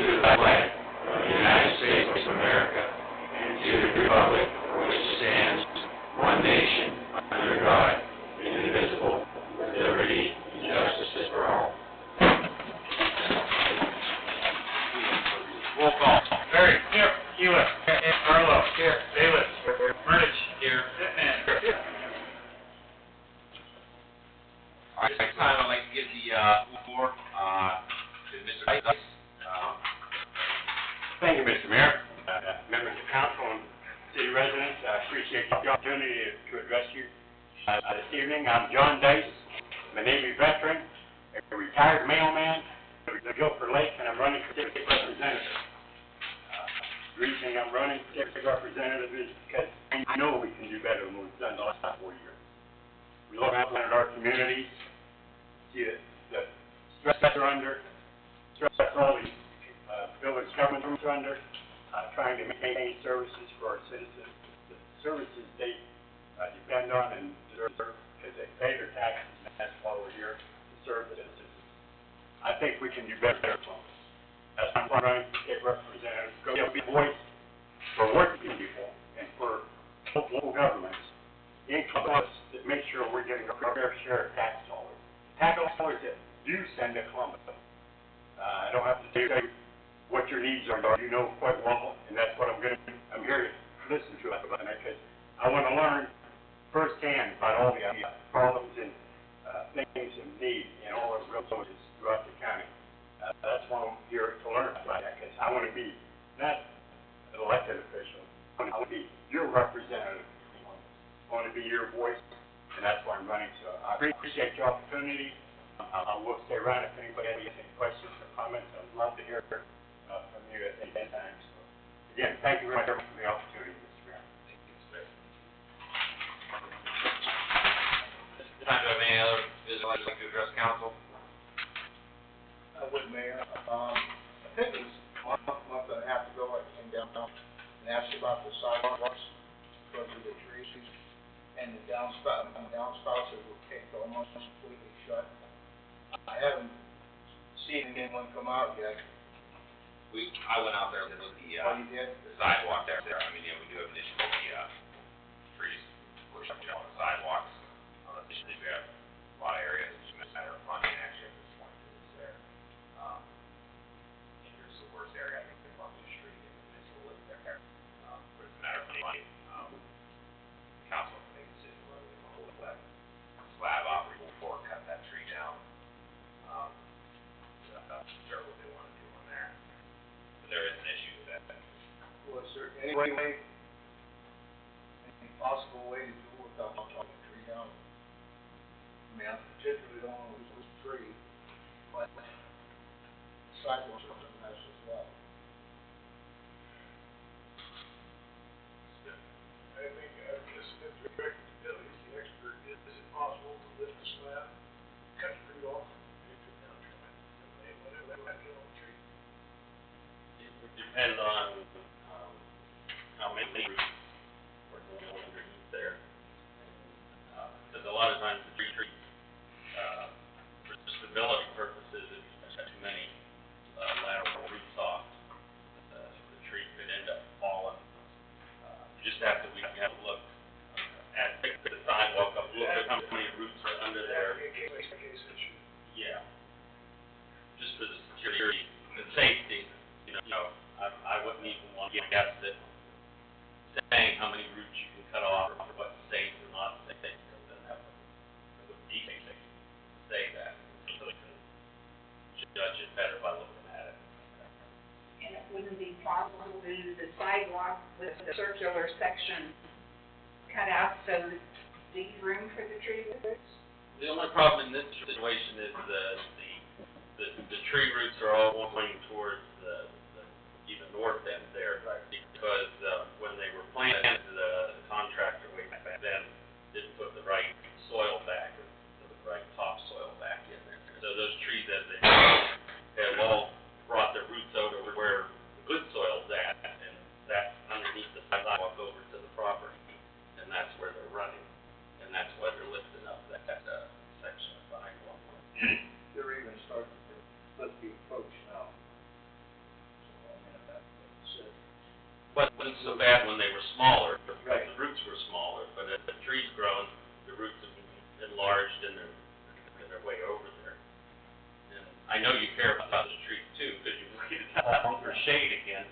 the flag of the United States of America and to the republic for which it stands, one nation, under God, indivisible, with liberty and justice for all. Roll call. Barry. Here. Hewitt. Here. Arlo. Here. Bayless. Here. Murdich. Here. Pittman. Here. All right, next time I'd like to give the floor to Mr. Dice. Thank you, Mr. Mayor, members of council and city residents. I appreciate the opportunity to address you this evening. I'm John Dice. I'm a Navy veteran, a retired mailman of the Guilford Lake, and I'm running for district representative. The reason I'm running for district representative is because I know we can do better than we've done the last 4 years. We look out at our communities, see the stress they're under, stress all these village governments are under, trying to maintain services for our citizens, the services they depend on and deserve because they pay their taxes, and that's why we're here to serve the citizens. I think we can do better. That's why I'm running to state representatives, go be a voice for working people and for local governments in Columbus that make sure we're getting a fair share of tax dollars. Tax dollars that do send to Columbus. I don't have to tell you what your needs are, you know quite well, and that's what I'm here to listen to about that, because I want to learn firsthand about all the problems and things and needs in all the villages throughout the county. That's why I'm here to learn about that, because I want to be not an elected official, I want to be your representative. I want to be your voice, and that's why I'm running. So I appreciate your opportunity. I will stay around if anybody has any questions or comments. I'd love to hear from you at any time. So, again, thank you very much for the opportunity, Mr. Mayor. Thank you, Mr. Mayor. This time, do you have any other business you'd like to address council? With Mayor, I think it was a month and a half ago, I came down and asked about the sidewalks because of the trees and the downspouts that were kicked almost completely shut. I haven't seen anyone come out yet. I went out there and looked at the sidewalk there. I mean, yeah, we do have an issue with the trees pushing on the sidewalks. Additionally, we have a lot of areas, it's just a matter of funding actually at this point, because it's there. And here's the worst area, I think, in Columbia Street, and the municipal live there. But it's a matter of money. Council can make a decision whether they want to hold that slab off or cut that tree down. Sure what they want to do on there. But there is an issue with that. Was there any possible way to do it without cutting the tree down? I mean, I particularly don't want to lose this tree, but sidewalks are a mess as well. I think, this is the expert, is it possible to lift the slab, cut the tree off, and take it down, trim it, and whatever that might be on the tree? It would depend on how many roots are going underneath there. Because a lot of times the tree, for stability purposes, if you have too many lateral roots off, the tree could end up falling. You just have to look at the sidewalk up, look at how many roots are under there. Case issue. Yeah. Just for the security and safety, I wouldn't even want to guess that saying how many roots you can cut off or what's safe or not safe, because then that would be safe to say that. So they can judge it better by looking at it. And it wouldn't be possible to do the sidewalk with the circular section cut out so that leave room for the tree roots? The only problem in this situation is the tree roots are all going towards the even north end there, because when they were planted, the contractor way back then didn't put the right soil back, or the right topsoil back in there. So those trees, as they have all brought their roots out over where the good soil's at, and that's underneath the sidewalk over to the property, and that's where they're running, and that's why they're lifting up that section of sidewalk. They're even starting to lift the approach now. wasn't so bad when they were smaller, because Right. the roots were smaller, but as the tree's grown, the roots have enlarged and they're making their way over there. And I know you care about the tree too, because you waited out for shade again,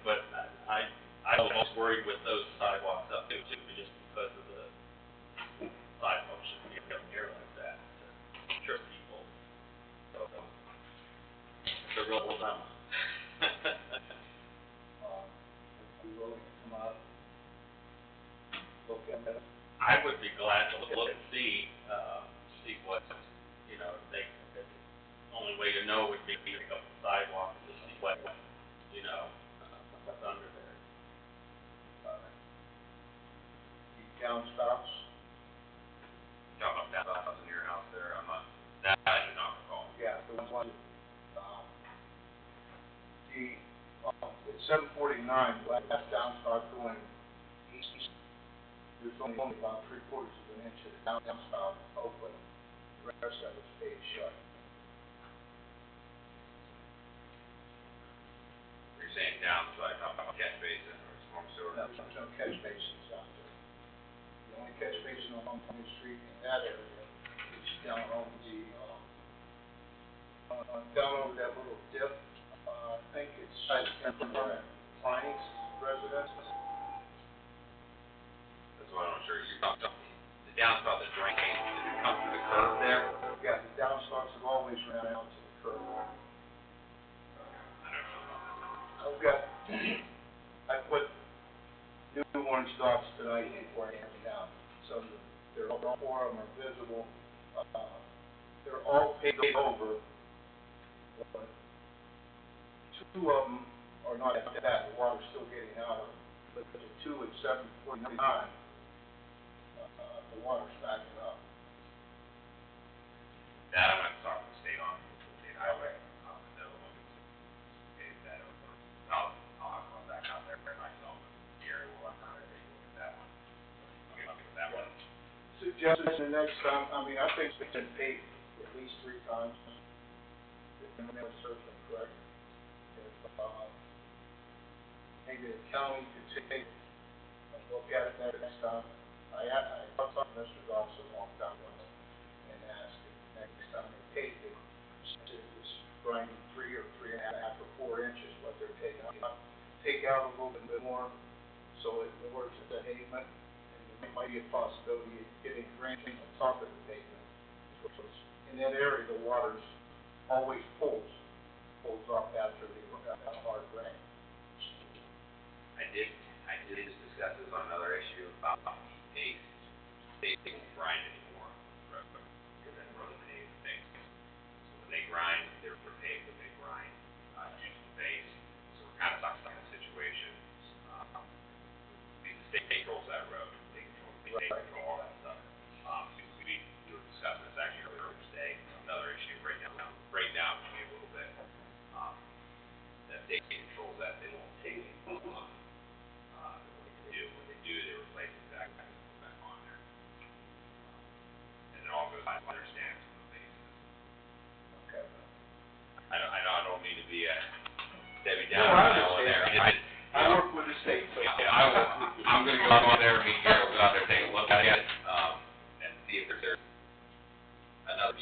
but I was worried with those sidewalks up too, just because of the sidewalks should be up here like that to trip people. So, it's a real dilemma. Are you willing to come out, look at it? I would be glad to look and see what, the only way to know would be to pick up the sidewalk and to see what, what's under there. The downspouts, Talking about that house in your house there, that I do not recall. yeah, the ones, it's 749, last downspout going east, there's only about 3/4 of an inch of the downspout open, the rest of it's stayed shut. You're saying down, so I talk about catch basin or storm sewer. There's no catch basins out there. The only catch basin on the street in that area is down on the, down over that little dip, I think it's Piney's residence. That's what I'm sure you're talking about. The downspout that drains, does it come through the curve there? Yeah, the downspouts have always ran out to the curb. I don't know about that. I've got, I put new orange dots tonight before I hand them down. So they're all, 4 of them are visible. They're all paved over. But 2 of them are not that bad. The water's still getting out of them. But the 2 at 749, the water's backing up. That I'm gonna talk to the state on, the state highway, they'll look at pave that over. I'll have to run back out there for myself, Gary will have to take a look at that one. Okay, look at that one. Suggestion the next time, I mean, I think it's been paved at least 3 times. If I'm certainly correct. If, maybe the county could take a look at it next time. I talked to Mr. Goss a long time ago and asked if next time they paved it, since it was grinding 3 or 3.5 or 4 inches, what they're taking out. Take out a little bit more so it lowers the pavement. And there might be a possibility of getting granting on top of the pavement. Because in that area, the water's always pulls up after the hard rain. I did just discuss this on another issue about the pace. They don't grind anymore, because that road paved thing. So when they grind, they're paved, but they grind, due to the base. So we're kind of stuck in a situation. The state controls that road, they control all that stuff. We were discussing this actually earlier today, another issue right now to me a little bit. That state controls that, they won't take it. What they do, they replace exactly what's back on there. And it all goes by understanding some of the bases. Okay. I don't mean to be a Debbie No, Downer I on there. understand. I work with the state, so. I'm gonna go out there, meet Gary, we'll go out there, take a look at it, and see if there's another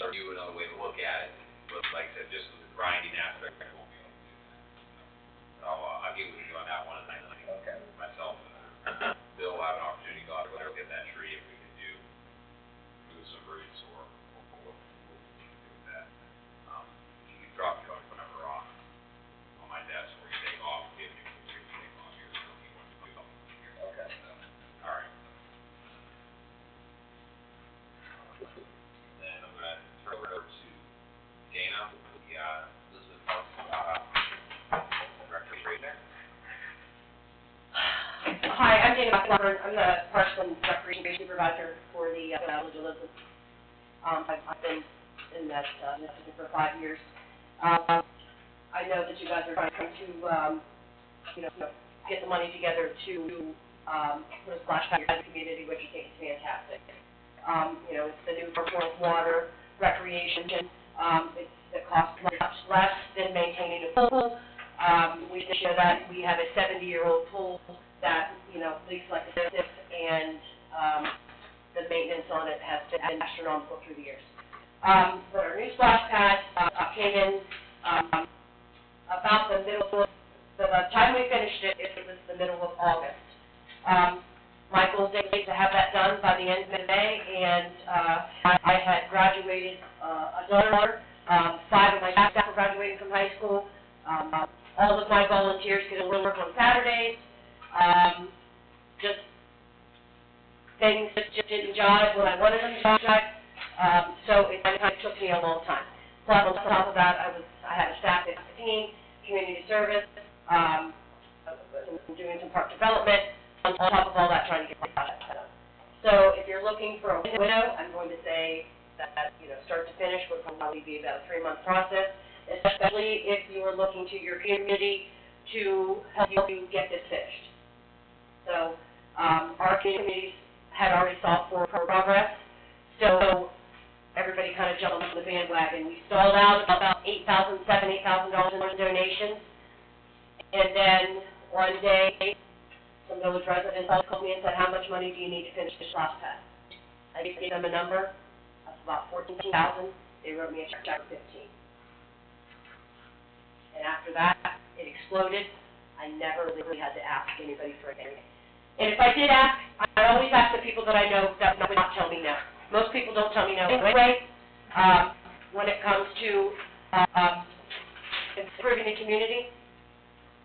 way to look at it. But like I said, just with the grinding aspect, I won't be able to do that. So I'll get with you on that one, and I think Okay. myself and Bill will have an opportunity to go out there, look at that tree, if we can move some roots or what we can do with that. You can drop your phone number off on my desk where you take off, give me a take off here, so if you want to do something here. Okay. All right. Then I'm gonna turn it over to Dana, the Elizabeth Parks, director right there. Hi, I'm Dana McLaughlin. I'm the Parks and Recreation Supervisor for the Village of Elizabeth. I've been in that position for 5 years. I know that you guys are trying to, get the money together to put a splash pad in the community, which I think is fantastic. It's the new performance water recreation. The cost much less than maintaining a pool. We show that we have a 70-year-old pool that, you know, leaks like a sieve, and, the maintenance on it has been astronomical through the years. But our new splash pad, came in, about the middle of, by the time we finished it, it was the middle of August. My goal date to have that done by the end of May, and, I had graduated, a daughter, 5 of my staff were graduating from high school. All of my volunteers could work on Saturdays. Just things just didn't jive when I wanted them to jive. So it kind of took me a long time. Plus, on top of that, I had a staff at 15, community service, doing some park development. On top of all that, trying to get the project set up. So if you're looking for a window, I'm going to say that, you know, start to finish would probably be about a 3-month process, especially if you are looking to your community to help you get this finished. So, our communities had already sought for progress, so everybody kind of jumped on the bandwagon. We stalled out about $8,000 in donations, and then one day, some village residents called me and said, how much money do you need to finish this splash pad? I gave them a number, that's about $14,000, they wrote me a check for $15,000. And after that, it exploded. I never really had to ask anybody for anything. And if I did ask, I always ask the people that I know that would not tell me no. Most people don't tell me no anyway. When it comes to improving the community.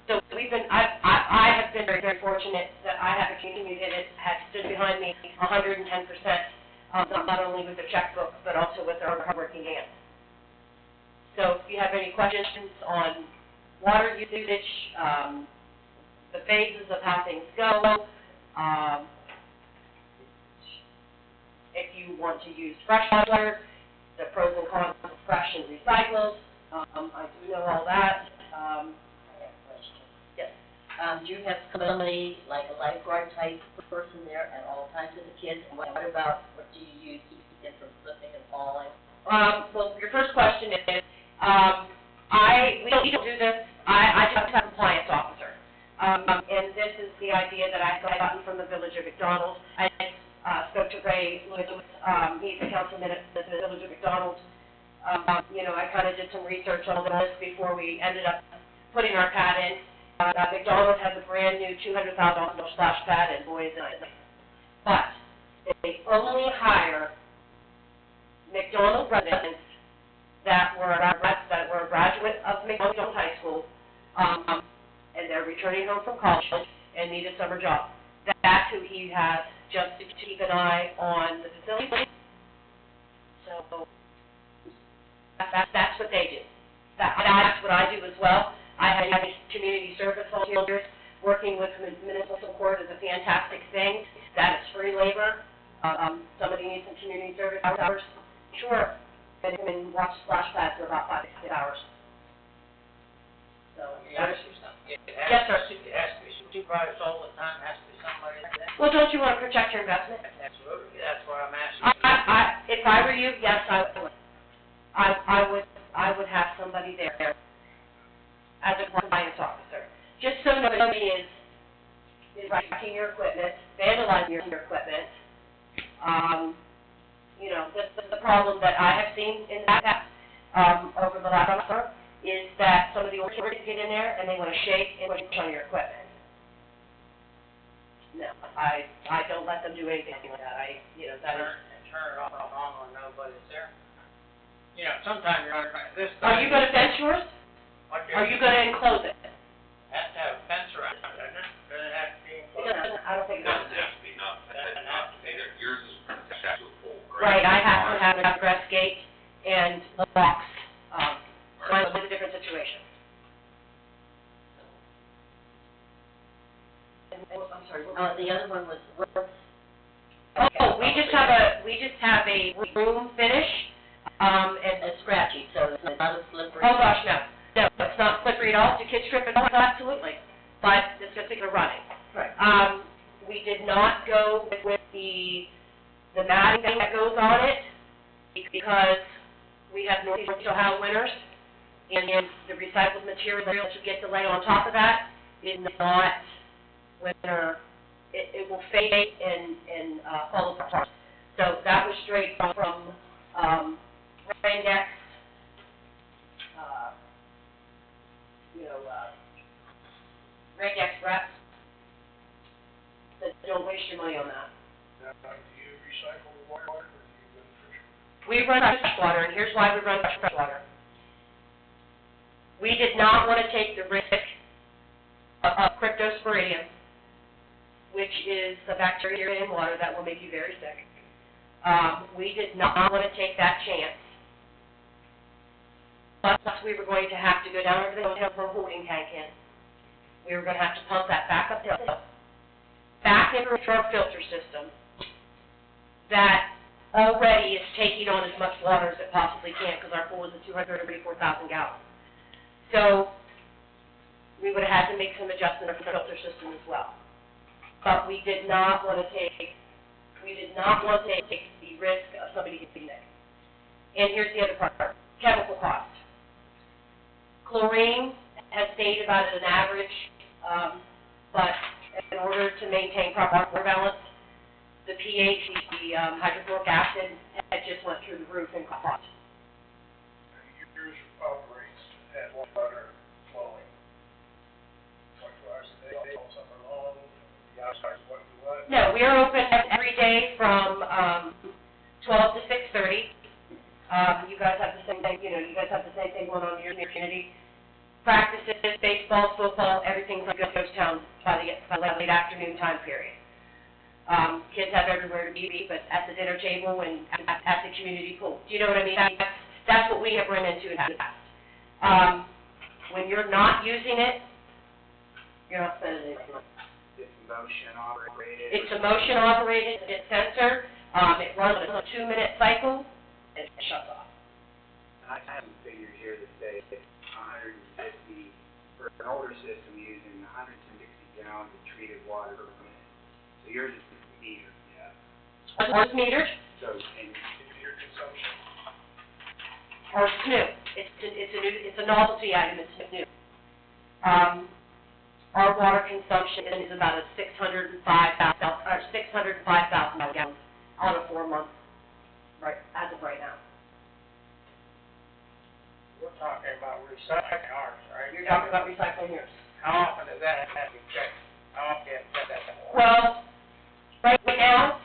So I have been very, very fortunate that I have a community that has stood behind me 110%, not only with the checkbook, but also with their hardworking hands. So if you have any questions on water usage, the phases of how things go, if you want to use fresh water, the pros and cons of fresh and recycled, I do know all that. Yes. Do you have somebody, like a lifeguard type person there at all times with the kids? And what about, what do you use to keep them from slipping and falling? Well, your first question is, we don't do this. I just have a compliance officer. And this is the idea that I've gotten from the Village of McDonald. I spoke to Ray Lewis, he's the councilman at the Village of McDonald. You know, I kind of did some research on this before we ended up putting our pad in. McDonald has a brand new $200,000 splash pad, and boy is it nice. But they only hire McDonald residents that were a graduate of McDonald High School, and they're returning home from college and need a summer job. That's who he has, just to keep an eye on the facility. So that's what they do. That's what I do as well. I have community service volunteers. Working with municipal court is a fantastic thing. That is free labor. Somebody needs some community service hours. Sure. And watch splash pads for about 5 to 6 hours. So, Yes, sir. Supervisors all the time, has to be somebody like that. Well, don't you want to protect your investment? Absolutely, that's what I'm asking. If I were you, yes, I would have somebody there as a compliance officer. Just so nobody is wrecking your equipment, vandalizing your equipment. You know, the problem that I have seen in that over the last summer is that some of the older kids get in there and they want to shake and push on your equipment. No, I don't let them do anything like that. Turn it off when nobody's there. You know, sometimes you're under, this. Are you going to fence yours? Are you going to enclose it? Has to have a fence around it, doesn't it? Does it have to be It enclosed? doesn't, I don't think it Doesn't does. have to be, not, yours is attached to a pole, correct? Right, I have to have a grass gate and locks. Mine's a different situation. I'm sorry, the other one was, Oh, we just have a room finish, and it's scratchy, so it's not a slippery. oh gosh, no, it's not slippery at all. Do kids trip and fall? Absolutely, but it's just because running. Right. We did not go with the matting that goes on it because we have North Ohio winters, And the recycled material that you get to lay on top of that is not, it will fade and fall apart. So that was straight from Randex, Randex reps. But don't waste your money on that. Now, do you recycle the water, or do you run fresh? We run fresh water, and here's why we run fresh water. We did not want to take the risk of cryptosporidium, which is a bacteria in water that will make you very sick. We did not want to take that chance. Plus, we were going to have to go down over the hill for a holding tank in. We were going to have to pump that back uphill, back into our filter system that already is taking on as much water as it possibly can, because our pool is at 234,000 gallons. So we would have had to make some adjustment of the filter system as well. But we did not want to take the risk of somebody getting sick. And here's the other part, chemical cost. Chlorine has stayed about at an average, but in order to maintain proper water balance, the pH, the hydrochloric acid, had just went through the roof in cost. Yours operates at water flowing 24 hours a day, all summer long, the outside is what? No, we are open every day from 12 to 6:30. You guys have the same thing, you guys have the same thing going on in your community. Practices, baseball, football, everything's like a ghost town by the late afternoon time period. Kids have everywhere to be, but at the dinner table and at the community pool. Do you know what I mean? That's what we have run into in the past. When you're not using it, you're not spending any money. It's motion operated. It's a motion operated, it's sensor, it runs a 2-minute cycle, and it shuts off. I have some figures here that say 150, for an older system using 160 gallons of treated water per minute. So yours is metered, yeah. Ours is metered, So, and Your consumption. ours is new. It's a novelty item, it's new. Our water consumption is about a 605,000 gallons out of 4 months, right, as of right now. we're talking about recycling ours, right? You're talking about recycling yours. How often does that have to be checked? How often do you have to check that? Well, right now,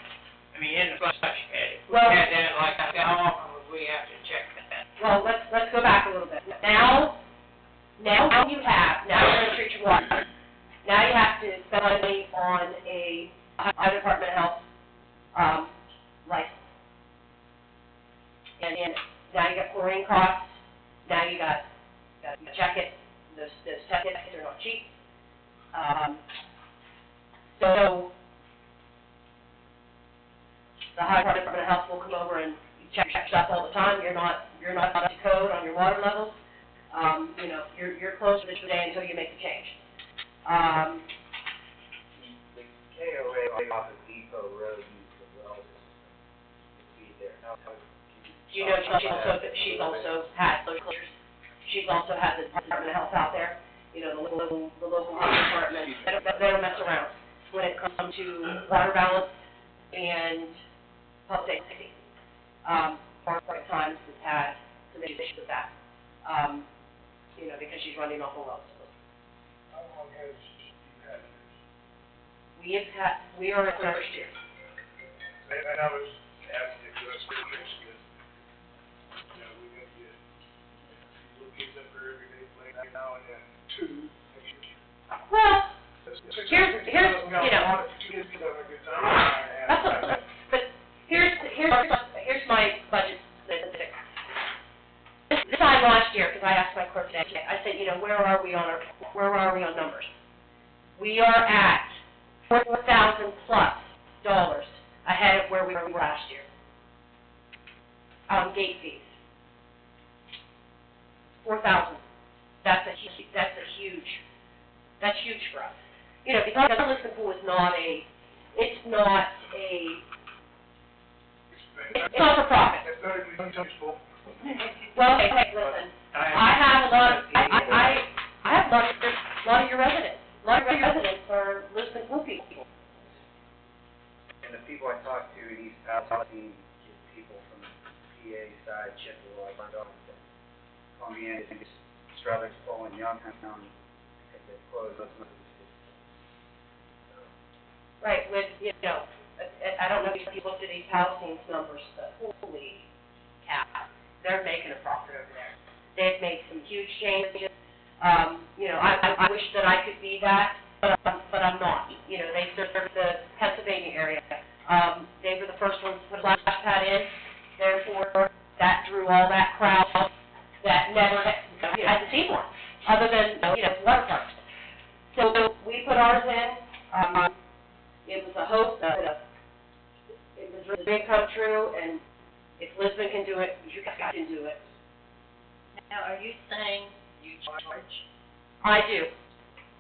I mean, in the flush head, if we Well- had that like that, how often would we have to check that? well, let's go back a little bit. Now you're going to treat your water. Now you have to spend money on a Department of Health license. And now you got chlorine costs. Now you got to check it. Those test kits are not cheap. So the Department of Health will come over and check stuff all the time. You're not up to code on your water levels. You're closed for today until you make the change. The KOA off of Depot Road uses the well system to feed there. Do you know she's also had those closures? She's also had the Department of Health out there, the local health department. They don't mess around when it comes to water balance and public safety. Part times has had some issues with that, because she's running off the wells. How long has you had this? We are at first year. And I was asking if you was serious, because, we got you, we'll get up for every day, play now and then, 2. Well, Here's, here's but here's my budget statistic. This time last year, because I asked my clerk today, I said, where are we on numbers? We are at $4,000 plus ahead of where we were last year. Gate fees. 4,000. That's huge for us. Because our Lisbon pool is not for profit. That's not even useful. Well, hey, listen, I have a lot of, I have a lot of your residents. A lot of your residents are Lisbon pool people. And the people I talk to in East Palestine, people from PA side, Chippewa, Ladon, call me in and just struggling to pull in Youngstown because they closed most of the cities. Right, with, you know, I don't know if you looked at East Palastine's numbers, but holy cow, they're making a profit over there. They've made some huge changes. You know, I wish that I could be that, but I'm not. You know, they serve the Pennsylvania area. They were the first ones to put a splash pad in, therefore, that drew all that crowd that never hadn't seen one, other than, you know, water parks. So we put ours in. It was a hope that it was really dream come true, and if Lisbon can do it, you guys can do it. Now, are you saying you charge? I do.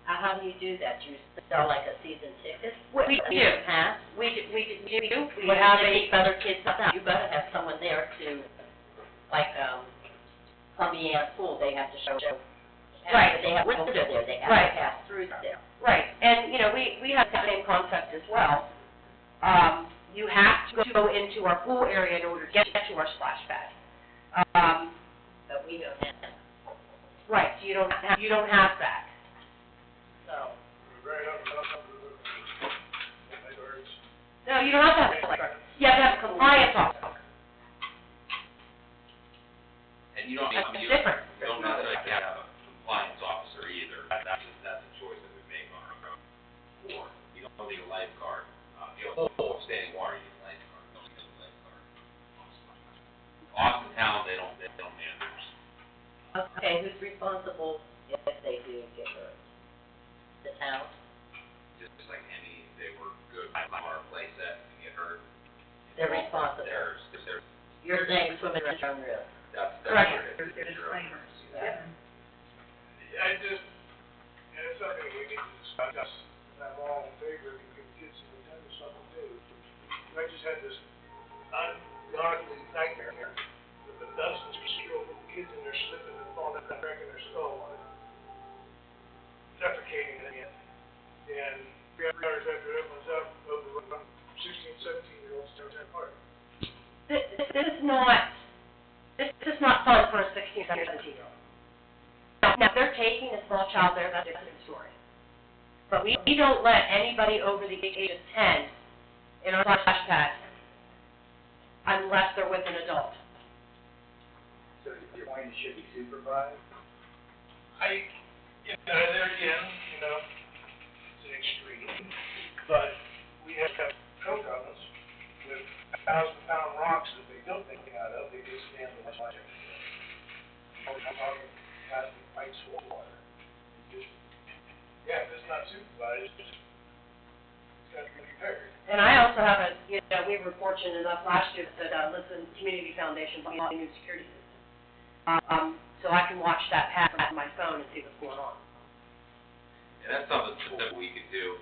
How do you do that? You sell like a season ticket? We do. Huh? We do. We But have to a, keep other kids out, you better have someone there to, like, Columbiana Pool, they have to show. Right. They have window there, they have Right. to pass through there. right, and, you know, we have the same concept as well. You have to go into our pool area in order to get to our splash pad. But we don't have that. Right, you don't have that. So, Right up, my words. No, you don't have to have a lifeguard. You have to have a compliance officer. And you don't, That's you different. don't necessarily have to have a compliance officer either. That's a choice that we make on our own. Or, you don't need a lifeguard. You know, full standing water, you need a lifeguard. You don't need a lifeguard. Austin Town, they don't manage. okay, who's responsible if they do get hurt? The town? Just like any, they were good on our play set and get hurt. They're responsible. They're, You're saying swimming in your own risk. that's Correct. what it is. Disclaimers. Yeah. I just, and it's something we need to discuss, and I'm all in favor, if you can get some attendance, something to do. I just had this ungodly nightmare here, with the dozens of kids in there slipping and falling and cracking their skull on it, suffocating in it, and 3 hours after it was up, over 16, 17-year-olds tearing that apart. This is not fun for a 16 or 17-year-old. Now, if they're taking a small child there, that's a different story. But we don't let anybody over the age of 10 in our splash pad unless they're with an adult. So your point is should be supervised? There again, you know, it's an extreme, but we have coke ovens with 1,000-pound rocks that they built anything out of, they just stand the much larger. We're talking plastic pipes full of water. Yeah, if it's not supervised, it's got to be repaired. And I also have we were fortunate enough last year that Lisbon Community Foundation bought a new security system. So I can watch that pad from my phone and see what's going on. And that's something that we could do,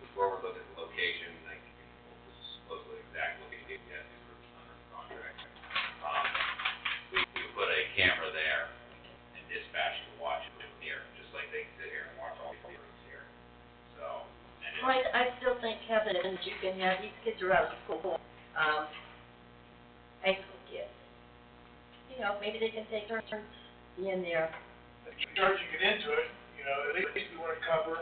before we look at the location, like, this is supposedly exact location, yes, these were under contract. We could put a camera there and dispatch to watch it from here, just like they can sit here and watch all the rooms here. So, and it's. Well, I still think, Kevin, and you can have, these kids are out of school, high school kids. You know, maybe they can take turns in there. Before you get into it, you know, at least we want to cover.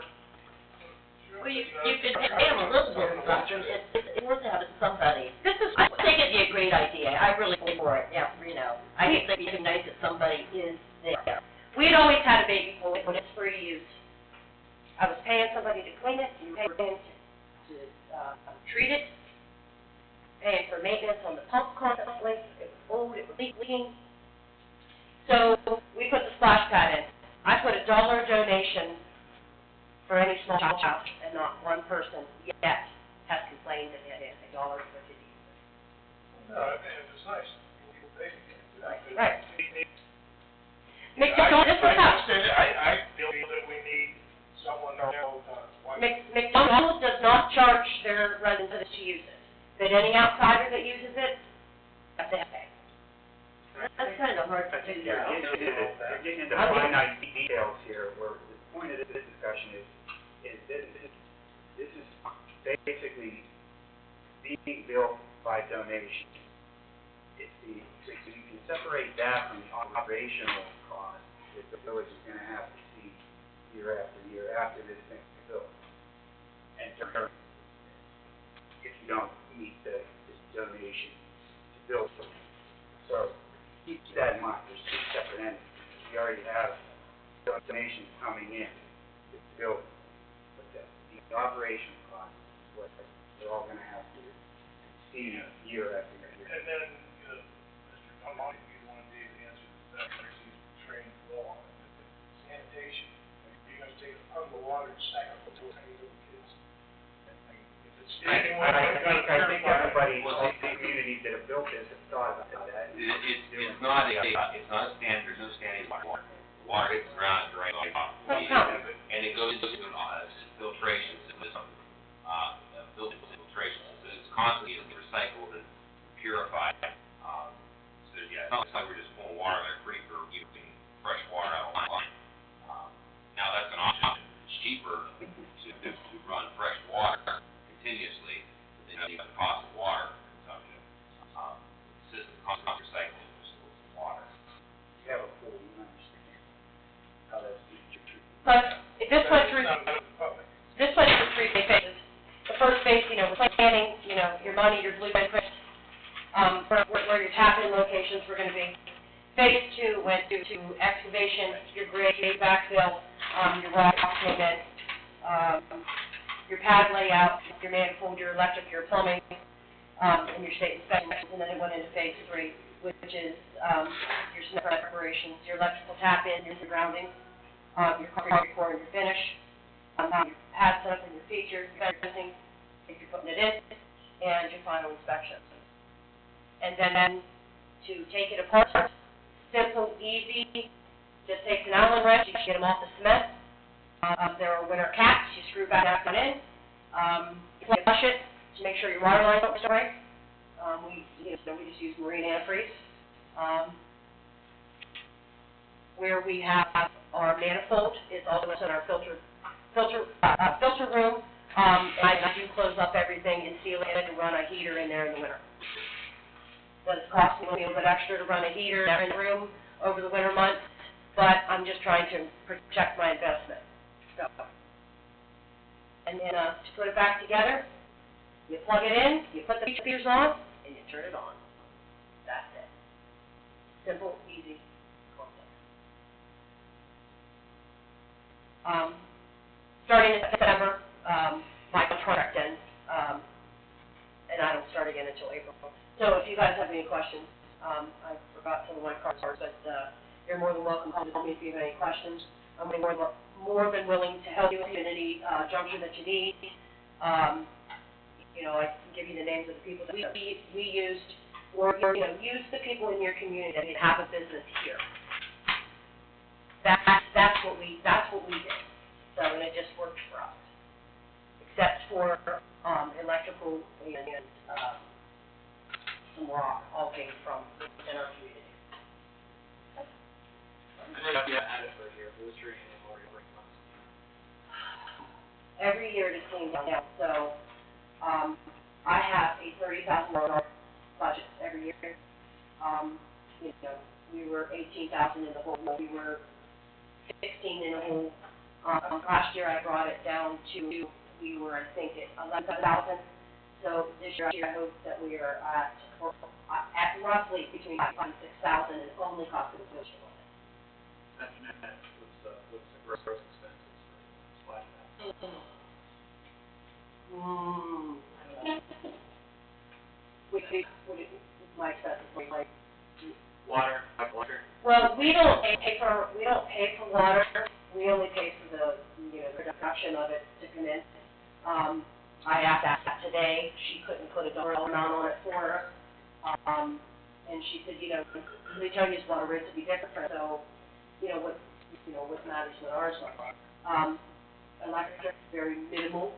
Well, you could have a little bit of something, it's worth having somebody. I think it'd be a great idea, I really think for it, yeah, you know. I just think it'd be nice if somebody is there. We had always had a baby pool when it's free use. I was paying somebody to clean it, you were paying to treat it, paying for maintenance on the pump constantly, it was old, it was leaking. So, we put the splash pad in. I put $1 donation for any small child, and not one person yet has complained that they had $1 for kids. No, and it's nice. People pay to get it. Right. I McDonald's, this is how, understand it. I feel that we need someone to know, McDonald's does not charge their residents to use it. But any outsider that uses it, they have to pay. That's kind of hard to I think figure out. you're getting into I mean- finite details here, where the point of this discussion is this is basically being built by donation. So you can separate that from the operational cost that the village is gonna have to see year after year after this thing is built. And if you don't meet the donation to build something. So keep that in mind, there's two separate entities. We already have donations coming in to build, but the operation cost is what they're all gonna have to see year after year. And then, Mr. Tomlin, if you want to be the answer to that, because he's trained well on it. Sanitation, you're gonna take a puddle of water and stack up to tiny little kids. If it's standing water, I you've got to think purify it. everybody, all the communities that have built this have thought about that. It's not a standard, there's no standing water. Water hits the ground, drains off. And it goes into filtration system, filtration system. It's constantly recycled and purified. So yeah, it's not like we're just pulling water out of the creek or using fresh water out of the line. Now that's an option. It's cheaper to run fresh water continuously than the cost of water consumption. The system constantly recycling water. You have a pool, you understand how that's treated. But if this went through, It's not open to the public. this went through three phases. The first phase, planning, your money, your blueprint, where your tap-in locations were gonna be. Phase two went to excavation, your grade backfill, your rock payment, your pad layout, your manifold, your electric, your plumbing, and your state inspections, and then it went into phase three, which is, your cement preparations, your electrical tap-in, your grounding, your concrete core and your finish, your pad setup and your features, your fencing, if you're putting it in, and your final inspection. And then to take it apart, simple, easy, just take an Allen wrench, you get them off the cement. There are winter caps, you screw back on in, you flush it to make sure your water lines don't break. We just use marine antifreeze. Where we have our manifold is also in our filter room. And I do close up everything and seal it and run a heater in there in the winter. Does cost me a little bit extra to run a heater in the room over the winter months, but I'm just trying to protect my investment. So, and then to put it back together, you plug it in, you put the features on, and you turn it on. That's it. Simple, easy concept. Starting in September, my contract ends, and I don't start again until April. So if you guys have any questions, I forgot some of my cards, but you're more than welcome to call me if you have any questions. I'm more than willing to help you in any juncture that you need. I can give you the names of the people that we used, or use the people in your community that have a business here. That's what we did. So, and it just worked for us, except for electrical and some rock all came from within our community. Every year it cleans down, so, I have a $30,000 budget every year. We were 18,000 in the hole, we were 16 in the hole. Last year I brought it down to, we were, I think, at 11,000. So this year I hope that we are at roughly between 5,000 and 6,000 and only costing the village money. What's the gross expenses for splash pad? My expenses, like. Water. Well, we don't pay for water, we only pay for the production of it to come in. I asked that today, she couldn't put a dollar amount on it for us. And she said, the Tony's water rates would be different, so, what matters with ours are. Electric, very minimal,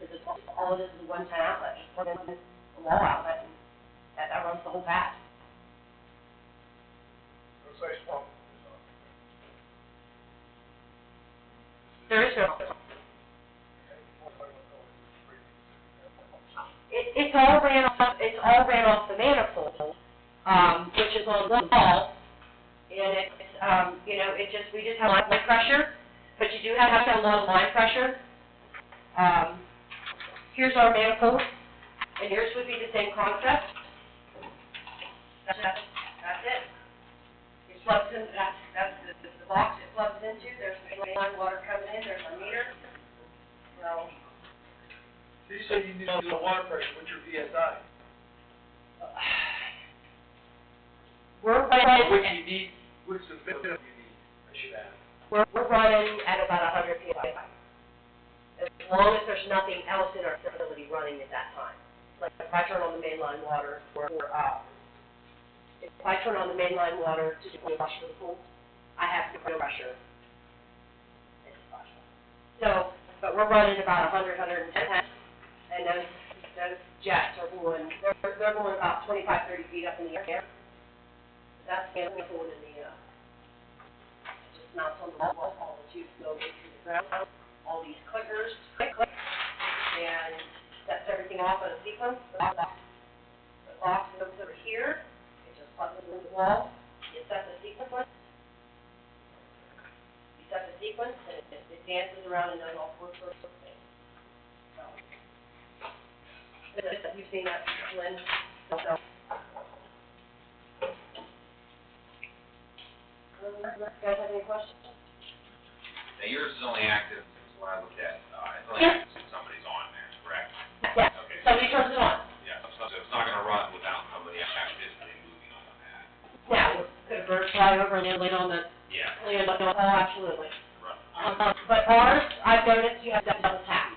because all it is a one-time outlet, just put in a wall outlet, and that runs the whole pad. size pump is on? There is no, it's all ran off the manifold, which is on the wall. And it's, we just have line pressure, but you do have to have a lot of line pressure. Here's our manifold, and yours would be the same concept. That's it. It plugs in, that's the box it plugs into, there's mainline water coming in, there's a meter. So, So you say you need to do a water pressure, what's your PSI? we're What running, you need, what's the minimum you need, I should ask. we're running at about 100 psi. As long as there's nothing else in our facility running at that time. Like if I turn on the mainline water if I turn on the mainline water to do a flush for the pool, I have to put pressure. So, but we're running about 100, 110, and those jets are going, they're going about 25, 30 feet up in the air. That's going in the, it just mounts on the wall, all the tubes go into the ground, all these clickers, and sets everything off in a sequence. The box goes over here, it just plugs into the wall, you set the sequence, and it dances around and does all sorts of things. So, you've seen that, Lynn? So, you guys have any questions? Now, yours is only active, is what I looked at, it's only active if somebody's on there, correct? Yeah, Okay. somebody turns it on. Yeah, so it's not gonna run without somebody actively moving on that. Now, could a bird fly over and then land on the, Yeah. absolutely. Run. But ours, I've noticed you have to double tap.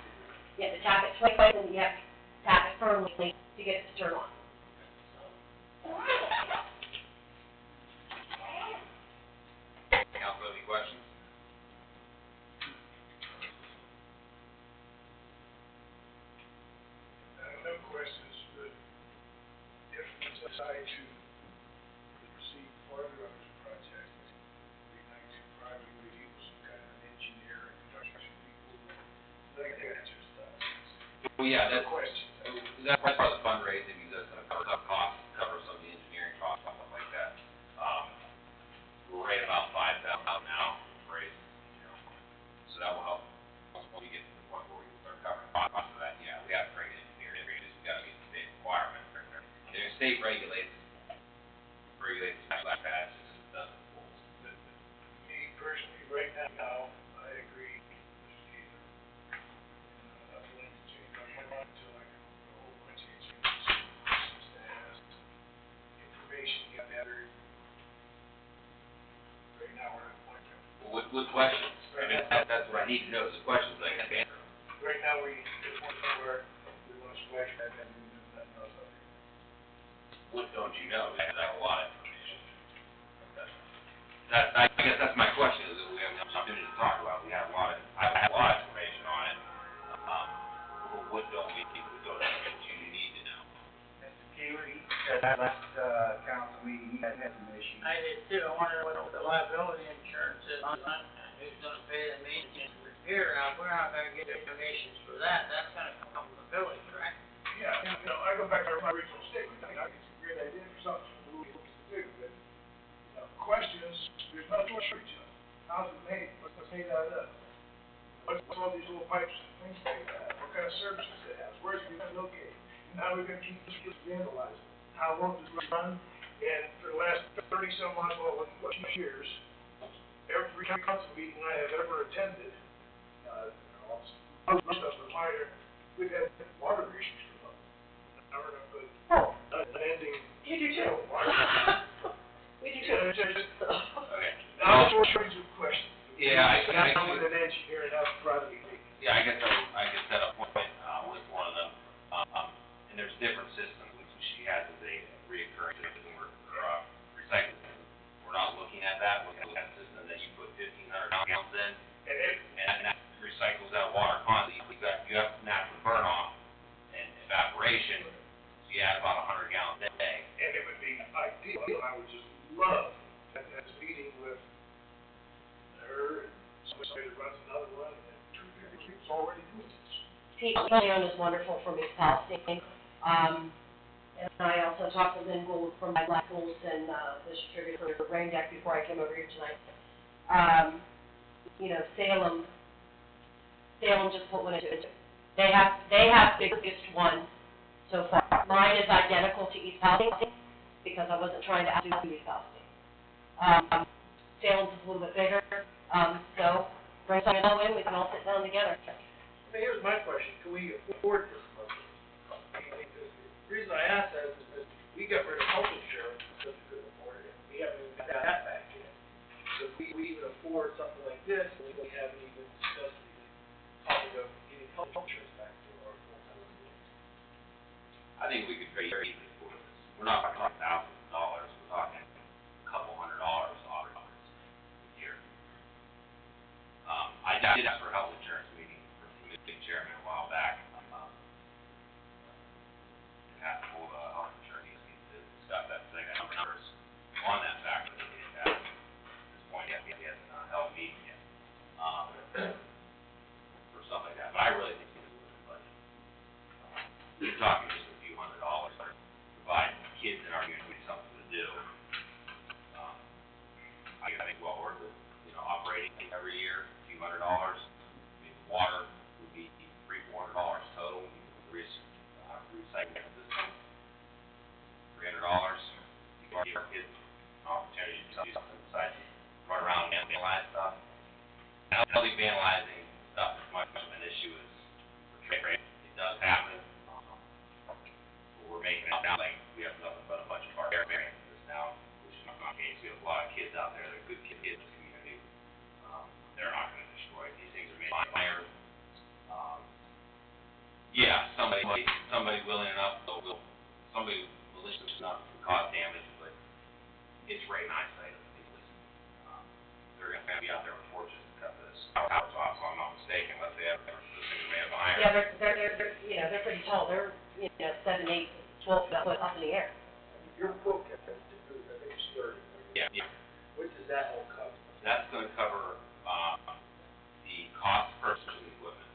You have to tap it twice and you have to tap it firmly to get it to turn on. Council, any questions? No questions, but if we decide to proceed further on this project, we'd like to probably use some kind of an engineer and construction people that can answer stuff. Well, yeah, No that's questions. part of the fundraising, because that's gonna cover costs, cover some of the engineering costs, stuff like that. We're right about 5,000 now, raised, so that will help. Once we get to the point where we can start covering costs of that, yeah, we have to bring an engineer, we gotta meet the state requirements. And the state regulates flat pads, it doesn't pools. Me personally, right now, I agree with Mr. Keeler. I'm not willing to change my mind until I can put a whole bunch of changes that has information gathered. Right now, we're at a point of, With questions, I mean, that's what I need to know, is the questions I can answer. right now, we, at one point where we want to splash that and we do nothing else up here. What don't you know? We have a lot of information. I guess that's my question, is that we have something to talk about. I have a lot of information on it. What don't we need, what you need to know? Mr. Keeler, he said that last, council meeting, he had some issues. I did too, I wonder what the liability insurance is on that, and who's gonna pay the maintenance and repair, now, we're not gonna get donations for that, that's gonna come from the village, right? Yeah, I go back to my original statement, I think it's a great idea for something for the to do, but, questions, there's no shortage of them. How's it made? What's it made out of? What's all these little pipes and things made out of? What kind of services it has? Where's it gonna locate? And how are we gonna keep this vandalized? How long does it run? And for the last 30-some odd, years, every council meeting I have ever attended, most of them minor, we've had water issues come up. Now we're gonna put an ending. You do too. Water. We do Yeah, too. it's just, Okay. now it's more shortage of questions. Yeah, I Come with an engineer and have a private meeting. Yeah, I guess set up one, with one of them, and there's different systems, which she has as a reoccurring system or recycling. We're not looking at that, we're looking at a system that you put 1,500 gallons in, and that recycles that water constantly. You have natural burn off and evaporation, so you add about 100 gallons a day. And it would be ideal, I would just love, as already doing this. Pete Leon is wonderful from East Palestine. And I also talked to Lynn Gould from Black Bulls and, the distributor for Rain Deck before I came over here tonight. You know, Salem just put one into it. They have the biggest one so far. Mine is identical to East Palestine because I wasn't trying to outdo East Palestine. Salem's is a little bit bigger, so bring something all in, we can all sit down together. I mean, here's my question, can we afford this much? The reason I ask that is because we got rid of health insurance because we couldn't afford it, we haven't even got that back yet. So if we even afford something like this, we haven't even discussed the topic of getting health insurance back to our full-time employees. I think we could very easily afford this. We're not talking thousands of dollars, we're talking a couple $100 off a year. I did ask for a health insurance meeting for the committee chairman a while back. Had to hold a health insurance meeting to discuss that thing, numbers on that factor that we didn't have. At this point, he hasn't held a meeting yet, for something like that, but I really think it's a good budget. You're talking just a few $100 to provide kids in our community something to do. I think well worth it, you know, operating every year, a few $100. I mean, water would be $300-400 total, recycling system, $300. You can give our kids an opportunity to do something besides run around and vandalize stuff. I don't think vandalizing stuff is much of an issue as for trade. It does happen. But we're making it sound like we have nothing but a bunch of barbarians now, which is not the case. We have a lot of kids out there that are good kids in this community. They're not going to destroy it. These things are made of iron. Yeah, somebody willing enough, somebody malicious enough to cause damage, but it's right in eyesight of the people listening. They're going to be out there with torches to cut this towers off, so I'm not mistaken, unless they have this thing made of iron. Yeah, they're, you know, they're pretty tall, they're, 7, 8, 12 foot up in the air. Your quote, Kevin, I think it's 30. Yeah. What does that all cover? That's going to cover, the cost of purchasing equipment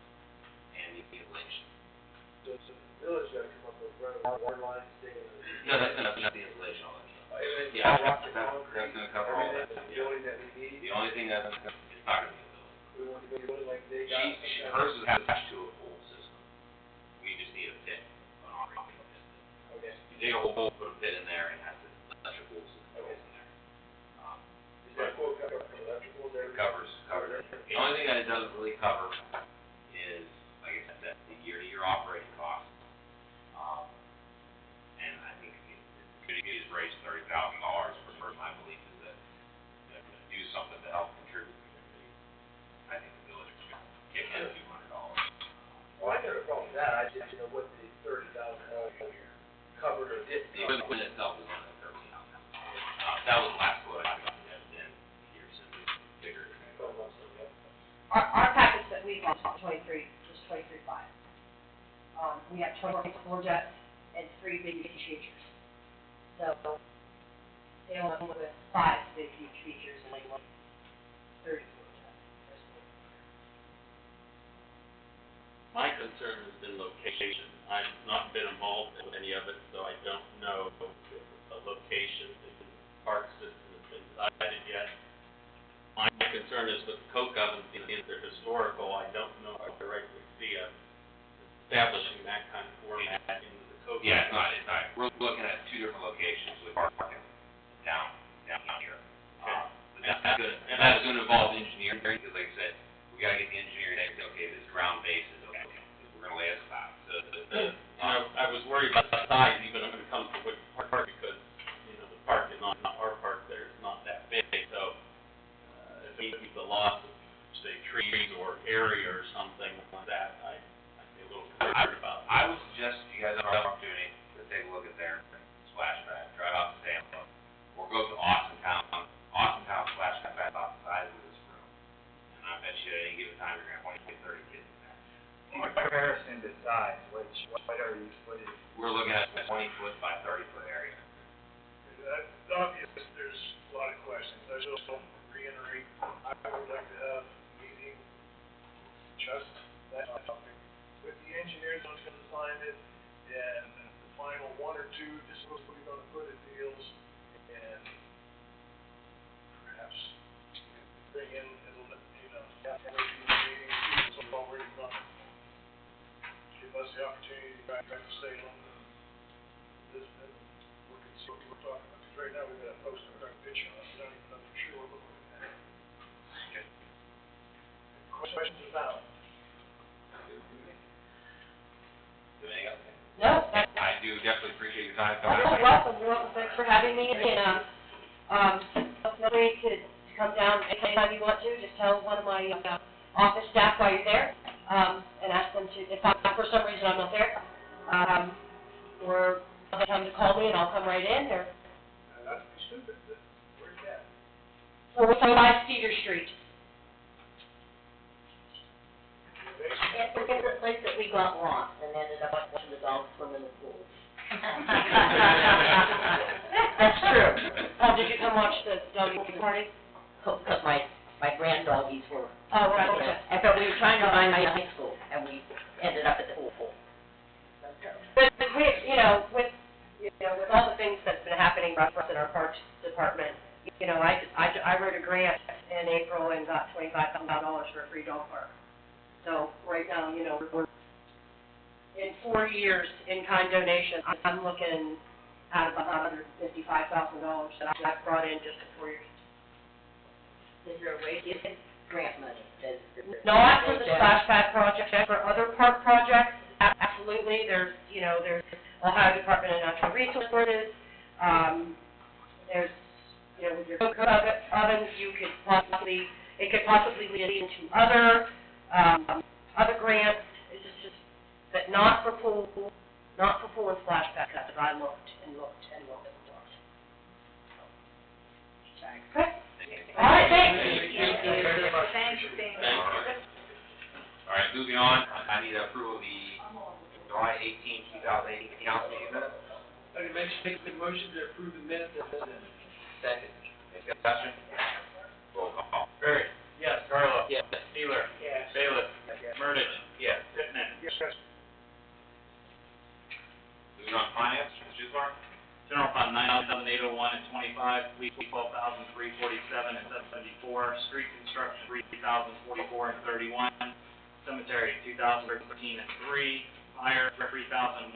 and the installation. So the village got to come up with water lines, No, that's going to be the installation, all that stuff. yeah, That's going to cover all that. The building that we need. The only thing that's, it's not going to be a building. We want to go like they got. Hers is attached to a pool system. We just need a pit, an operating pit. Okay. You dig a hole, put a pit in there, and has this electrical system goes in there. Is that quote cover electrical there? It covers everything. The only thing that it doesn't really cover is, like I said, the year-to-year operating costs. And I think the community has raised $30,000 for my belief is that to do something to help contribute to the community. I think the village is going to kick in a few $100. Well, I got a problem with that. I just didn't know what the $30,000 covered or didn't. The equipment itself is only $13,000. That was the last quote I got. It has been years since it's bigger. Our package that we bought was 23.5. We have 24 jets and 3 big features. So, they only went with 5 big features and like 34 jets. My concern has been location. I've not been involved in any of it, so I don't know if a location in the park system has been decided yet. My concern is with the coke ovens, being they're historical, I don't know if I rightly see us establishing that kind of format into the coke. Yeah, it's not. We're looking at 2 different locations with parking down here. Okay. And that's gonna involve engineering, because like I said, we gotta get the engineering, to say, okay, this ground base is okay, because we're gonna lay this out. I was worried about the size even when it comes to Wood Park, because, the park is not our park there, it's not that big, so, if we need the loss of, say, trees or area or something like that, I'd be a little concerned about. I would suggest if you guys have an opportunity to take a look at their splash pad, drive out to Tampa, or go to Austin Town splash pad about the size of this room. And I bet you at any given time, you're gonna have 20, 30 kids in there. In comparison to size, what are you, what is? We're looking at a 20-foot by 30-foot area. That's obvious, there's a lot of questions. I just want to reiterate, I would like to have a meeting just that topic, with the engineers on to design it, and the final one or two, this is what we're gonna put in deals, and perhaps bring in, halfway through the meeting, see what's already done. Give us the opportunity to back up to stay longer than this, and look and see what we're talking about, because right now we've got a poster with our picture on it, we don't even know for sure what we're looking at. Okay. Questions about? Anything else? No, I do definitely appreciate your time. you're welcome, thanks for having me, and, feel free to come down anytime you want to, just tell one of my, office staff while you're there, and ask them to, if for some reason I'm not there, or they'll come to call me and I'll come right in, or, That'd be stupid, but where's that? 405 Cedar Street. And we're in the place that we got lost and ended up watching the dogs swim in the pool. That's true. Oh, did you come watch the doggy party? Because my grand doggies were. Oh, right, okay. And so we were trying to find my high school, and we ended up at the pool. But we, with all the things that's been happening for us in our parks department, I wrote a grant in April and got $25,000 for a free dog park. So right now, we're in 4 years in-kind donation, I'm looking at about $155,000 that I've brought in just in 4 years. Is there a way to get grant money? Not for the splash pad project, for other park projects, absolutely. There's Ohio Department of Natural Resources, there's, with your cook ovens, it could possibly lead into other grants. It's just that not for pool and splash pad, because I looked and looked and looked and looked. Thanks. Okay. All right, thanks. Thanks. All right, moving on, I need to approve the July 18, 2018 council meeting minutes. Okay, make the motion to approve the minutes as presented. Second. Any discussion? Roll call. Barry. Yes. Carlo. Yes. Steeler. Yes. Bailiff. Yes. Murdich. Yes. Pittman. Yes, Moving on, finance, Mr. Dusar. General fund 9,801 and 25, weekly 12,347 and 74, street construction 3,044 and 31, cemetery 2,013 and 3, fire 3,141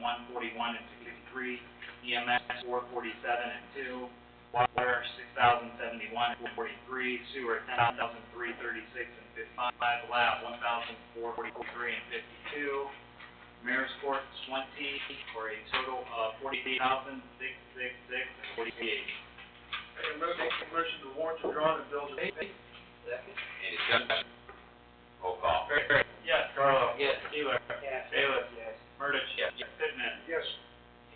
and 63, EMS 447 and 2, water 6,071 and 43, sewer 10,336 and 55, lab 1,443 and 52, mayor's court 20, for a total of 48,666 and 48. Make a motion to warrant the drawn and bills paid. Second. Any discussion? Roll call. Barry. Yes. Carlo. Yes. Steeler. Yes. Bailiff. Yes. Murdich. Yes. Pittman. Yes.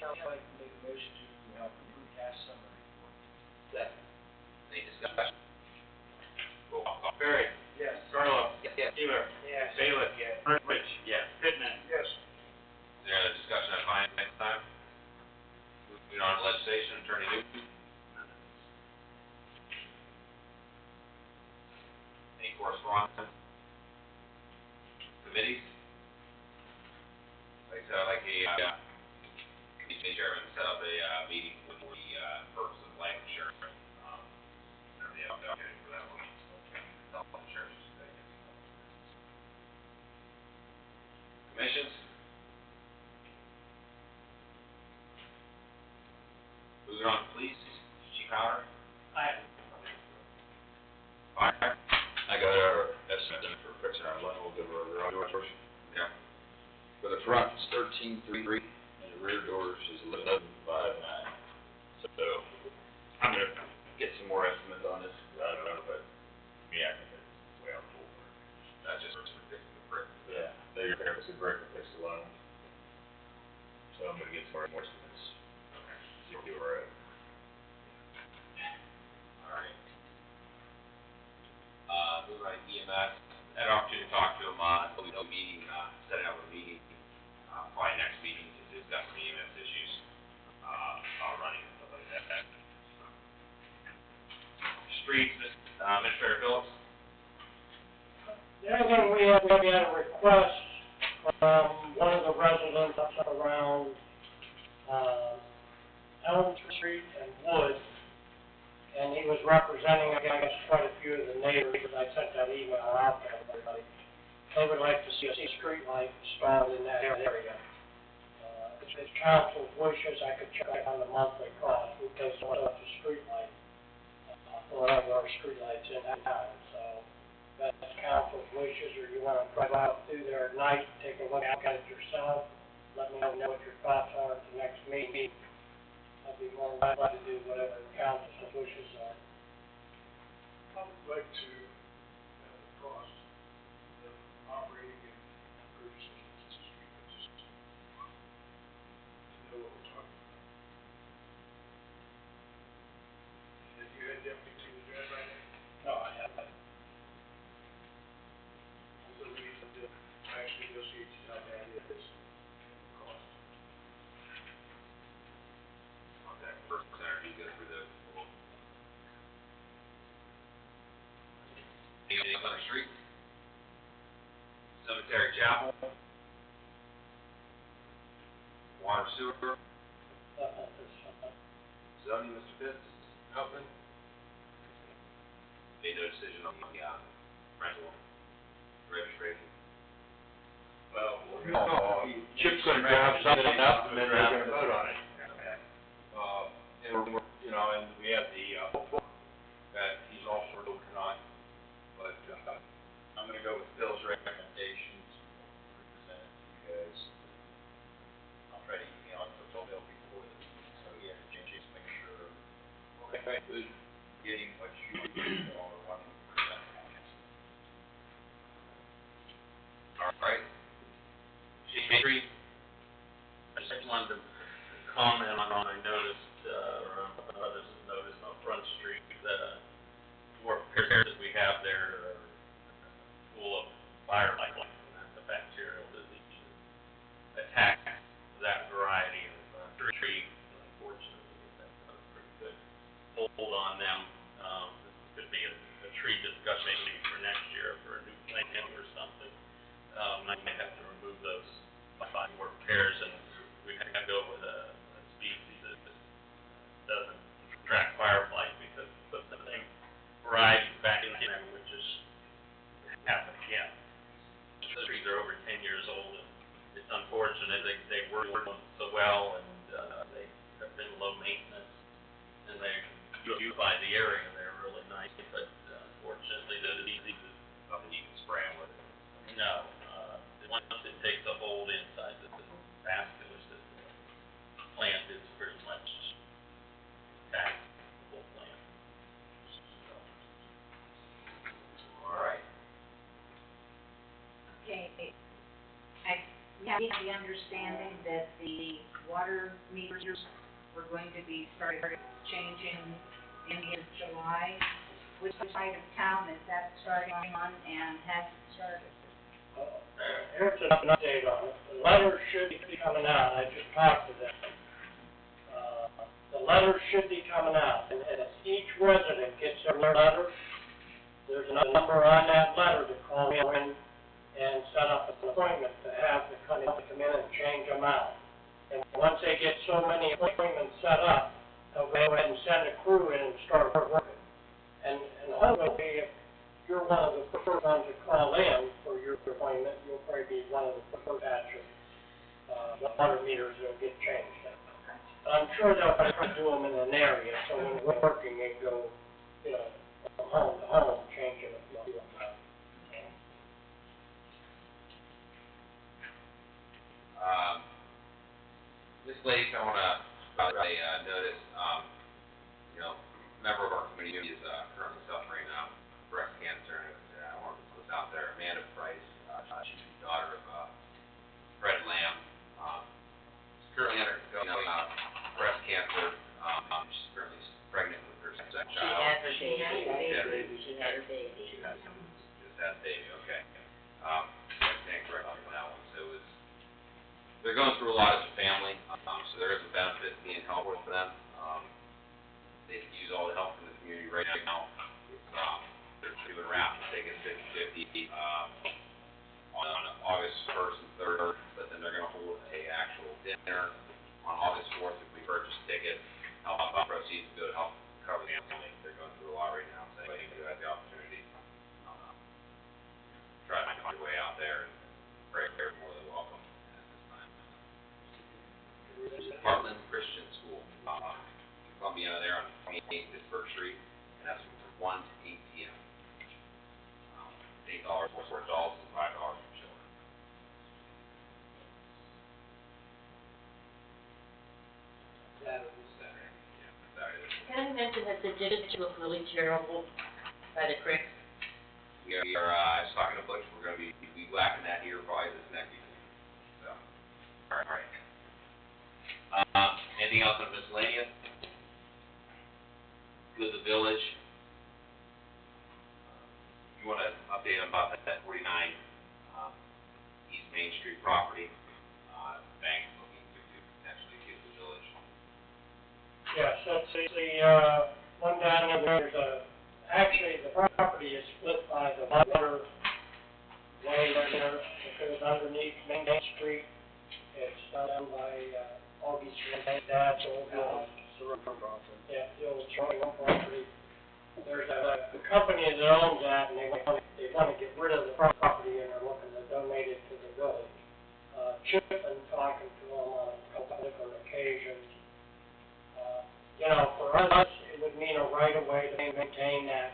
I'd like to make a motion to approve cash summary report. Second. Any discussion? Roll call. Barry. Yes. Carlo. Yes. Steeler. Yes. Bailiff. Yes. Murdich. Yes. Pittman. Yes. Is there a discussion on finance next time? Moving on to legislation, Attorney Newton. Any correspondence? Committees? Like I said, I'd like a, committee chairman to set up a, meeting for the, purpose of life insurance. The opportunity for that one. Health insurance. Commissions? Moving on, police, Chief Howard. Aye. Fire. I got our estimate for fixing our Linwood garage doors. Yeah. For the front, it's 13,333, and the rear doors is 11,509. So, I'm gonna get some more estimates on this, I don't know, but, yeah, I think that's way out full. That's just for fixing the brick. Yeah, they repair the brick and fix the loan. So I'm gonna get some more estimates. See where we're at. All right. Moving on to EMS, had an opportunity to talk to him, meeting, setting up a meeting, probably next meeting to discuss some EMS issues, running and stuff like that. Streets, Administrator Phillips. The other thing we had a request from one of the residents up around, Elm Street and Wood, and he was representing, I guess, quite a few of the neighbors, I sent that email out to everybody. They would like to see a street light installed in that area. If council's wishes, I could check on the monthly cost, we pay so much a street light, for one of our street lights in town, so that's council's wishes, or you wanna drive out through there at night, take a look at it yourself, let me know what your thoughts are at the next meeting. I'd be more than glad to do whatever council's wishes are. I would like to have the cost of operating and purchasing this street, just to know what we're talking about. Have you had the opportunity to drive by there? No, I haven't. So we need to actually negotiate how bad it is, and the cost. Contact First Energy, go through the, anything else on the street? Cemetery Chapel? Water sewer? Zoning, Mr. Pitts? Nothing? Made no decision on the, rental registration? Well, Chip's gonna draft something up and then we're gonna vote on it. Okay. And we're, you know, and we have the, book that he's also working on, but, I'm gonna go with Bill's recommendations, present it to you guys. I'll try to email it to Bill before the meeting, so he has a chance to make sure, okay, good, getting what you all are wanting to present. All right. Shade Tree? I just wanted to comment on, I noticed, or others have noticed on Front Street, that, dwarf pears that we have there are full of firelight, and that's a bacterial disease that attacks that variety of, tree. Unfortunately, that's a pretty good hold on them. This could be a tree discussion for next year for a new plant or something. I might have to remove those by dwarf pears, and we have to go with a species that doesn't attract fireflies, because put the same variety back in there, which is happen again. The trees are over 10 years old, and it's unfortunate, they work so well, and, they have been low maintenance, and they beautify the area, they're really nice, but unfortunately, the diseases. Nothing you can spray them with. No, once it takes a hold inside the vascular system, the plant is pretty much attacked, the whole plant. All right. Okay, we have the understanding that the water meters were going to be started changing in July. Which side of town is that starting on, and has it started? Here's an update on it. The letter should be coming out, I just talked to them. The letter should be coming out, and as each resident gets their letter, there's a number on that letter to call in and set up an appointment to have the company come in and change them out. And once they get so many appointments set up, they'll go ahead and send a crew in and start working. And hopefully, if you're one of the first ones to call in for your appointment, you'll probably be one of the first batch of, water meters that'll get changed. I'm sure they'll try to do them in an area, so when we're working, they go, you know, from home to home, changing a few of them. This lady, I wanna, notice, you know, a member of our community is, currently suffering, breast cancer, and I wanted to put this out there. Amanda Price, she's the daughter of, Fred Lamb, she's currently undergoing, breast cancer, she's currently pregnant with her second She child. had her baby. She had her baby. She has, just had a baby, okay. I stand corrected on that one, so it's, they're going through a lot as a family, so there is a benefit to being helped with them. They could use all the help from the community right now. It's, they're doing raffle tickets, 50/50, on August 1st and 3rd, proceeds go to help cover the family. They're going through a lot right now, so anybody who has the opportunity, try to find your way out there, and they're more than welcome at this time. Heartland Christian School, Columbia there on 28th Pittsburgh Street, and that's from 1 to 8 p.m. $8 for adults and $5 for children. Saturday. Yeah, Saturday. Can I mention that the ditches look really terrible by the creek? We are, I was talking to Butch, we're gonna be whacking that here probably this next week. So, all right. Anything else on miscellaneous? Good the village. You wanna update them about that 49, East Main Street property, bank looking to potentially give the village. Yes, that's the, one down there, actually, the property is split by the water way there, it goes underneath Main Street. It's done by, Augie's dad's old house. Yeah, the old Charlie property. There's a company that owns that, and they want to get rid of the property, and they're looking to donate it to the village. Chip been talking to them on a couple different occasions. You know, for us, it would mean a right of way to maintain that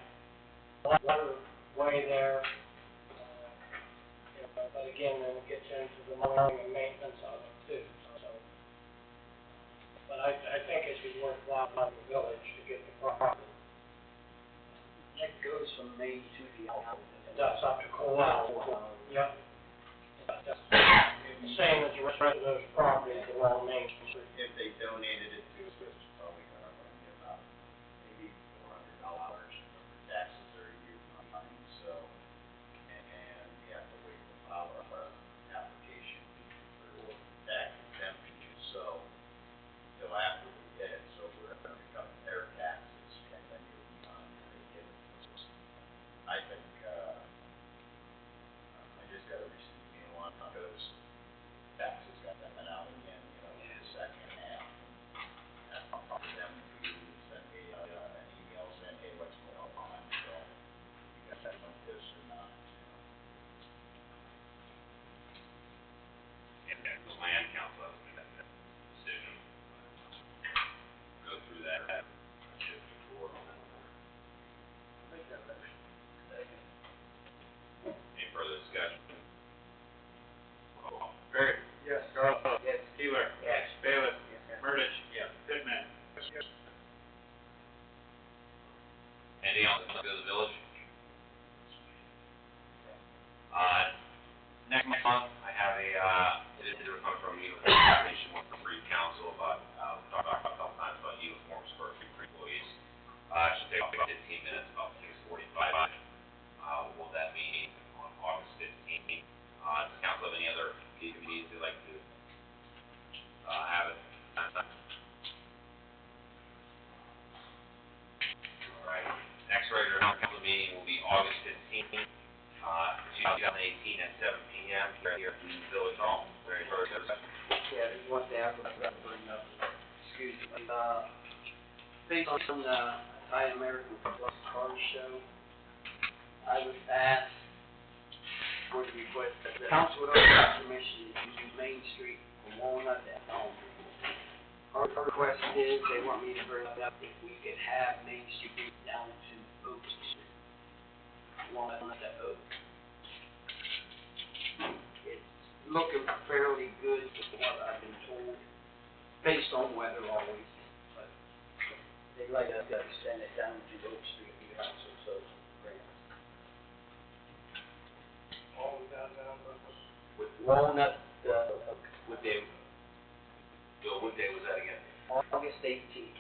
waterway there. But again, then it gets into the mowing and maintenance of it too. So, but I think it'd be worthwhile for the village to get the property. It goes from Main to the Alpha. That's up to Coal. Yep. Same as the rest of those properties along Main Street. If they donated it to us, it's probably gonna be about maybe $400 for taxes or a year behind, so, and you have to wait to file our application for tax exemption, so, till after we get it, so we're gonna cut their taxes, and then you'll be on, they get it. I think, I just got a recent email on those taxes got them out again, you know, in the second half. And I'll talk to them to send me an email saying, hey, what's going on, so you guys have like this or not, you know. And the land council has made that decision. Go through that, shift forward on that. Make that motion. Any further discussion? Barry? Yes. Carl? Yes. Keeler? Yes. Bailiff? Yes. Murdich? Yeah. Pittman? Yes. Anything else to the village? Next month, I have it is a request from you, information with the free council about, we talked about a couple times about uniforms for employees. It should take about 15 minutes, about 6:45. We'll hold that meeting on August 15th. Does council have any other meetings they'd like to, have it? All right, next regular council meeting will be August 15th, 2018 at 7 p.m. here in Village Hall. Is there any further discussion? Yeah, there's one thing I forgot to bring up, excuse me, based on the Italian American Plus Car Show, I was asked for the request that the council would authorize permission to use Main Street from Walnut to Elm. Our request is, they want me to bring up if we could have Main Street down to Oak Street. Walnut to Oak. It's looking fairly good from what I've been told, based on weather always, but they'd like us to extend it down to Oak Street if the council so grants. All the downtown, With Walnut, What day, Bill, what day was that again? August 18th,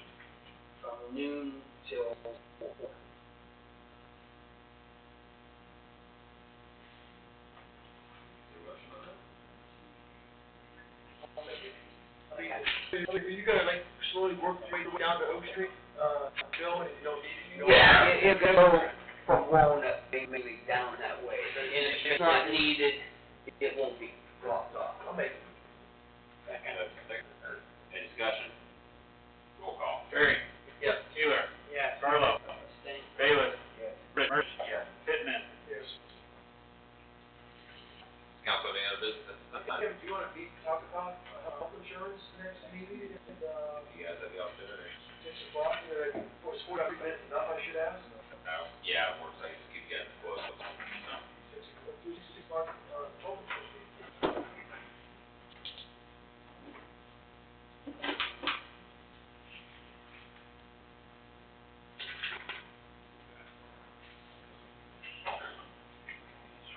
from noon till 4. Are you gonna like slowly work your way down to Oak Street, Bill, and you don't need, you don't? Yeah, it'll go from Walnut, maybe down that way, and if it's not needed, it won't be blocked off. I'll make, Any discussion? Roll call. Barry? Yes. council, any other business? Tim, do you wanna talk about, health insurance next meeting, and, You guys have the opportunity. 6 o'clock, or 45 minutes, enough, I should ask? Yeah, it works, I just give you guys the quote, so. 6 o'clock, open for me.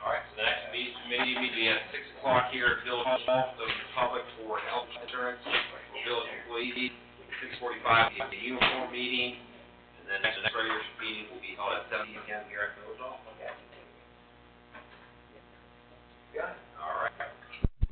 All right, so the next committee meeting will be at 6 o'clock here at Village Hall, the public for health insurance, for village employees. 6:45, the uniform meeting, and then next regular meeting will be held at 7 p.m. here at Village Hall. Yeah.